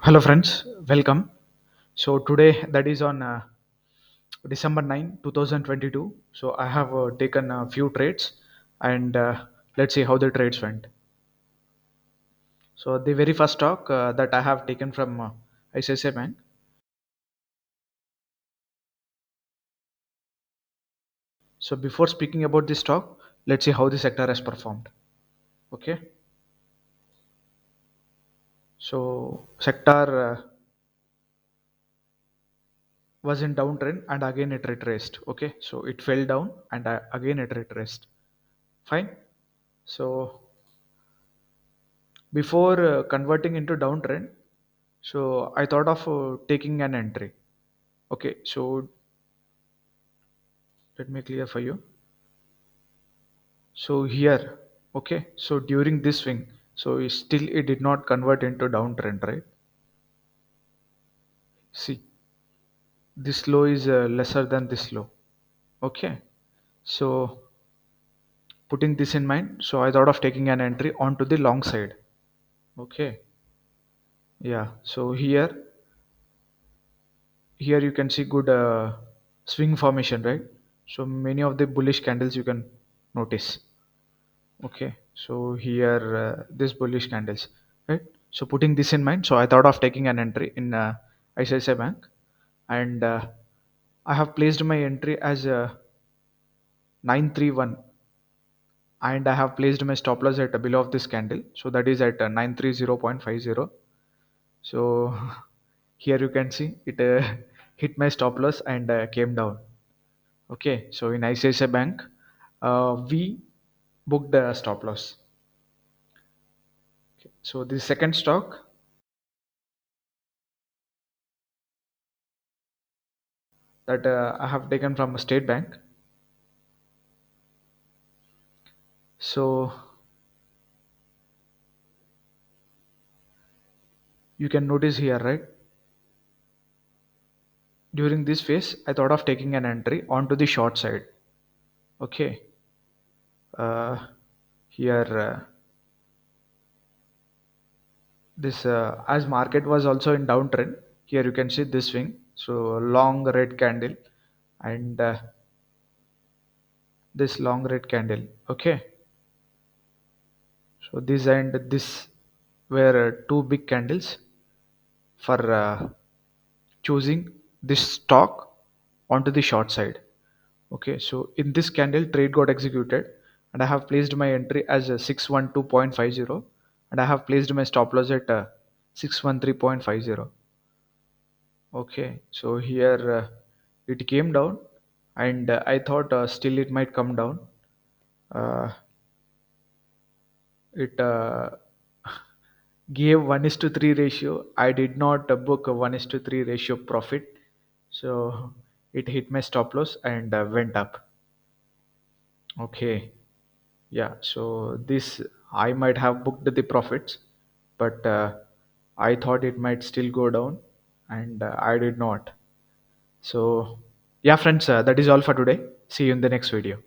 Hello friends, welcome. So today that is on December 9, 2022. So I have taken a few trades and let's see how the trades went. So the very first stock that I have taken from ICICI Bank. So before speaking about this stock, let's see how the sector has performed. Okay. So sector was in downtrend and again it retraced. Okay. So it fell down and again it retraced. Fine. So before converting into downtrend, so I thought of taking an entry. Okay, so let me clear for you. So here, okay, so during this swing, so still it did not convert into downtrend, right? See, this low is lesser than this low. Okay, so putting this in mind, so I thought of taking an entry onto the long side. Okay, yeah, so here you can see good swing formation, right? So many of the bullish candles you can notice. Okay, so here this bullish candles, right? So putting this in mind, so I thought of taking an entry in ICICI Bank, and I have placed my entry as 931, and I have placed my stop loss at below of this candle, so that is at 930.50. So here you can see it hit my stop loss and came down. Okay, so in ICICI Bank, we booked the stop loss. So the second stock that I have taken from a State Bank. So you can notice here, right? During this phase, I thought of taking an entry onto the short side. Okay. Here, this as market was also in downtrend. Here you can see this swing. So long red candle and this long red candle. Okay. So this and this were two big candles for choosing this stock onto the short side. Okay, so in this candle trade got executed and I have placed my entry as a 612.50 and I have placed my stop loss at 613.50. Okay, so here it came down and I thought still it might come down. It gave 1 is to 3 ratio. I did not book a 1 is to 3 ratio profit. So it hit my stop loss and went up. Okay. Yeah, so this I might have booked the profits, but I thought it might still go down, and I did not. So, yeah, friends, that is all for today. See you in the next video.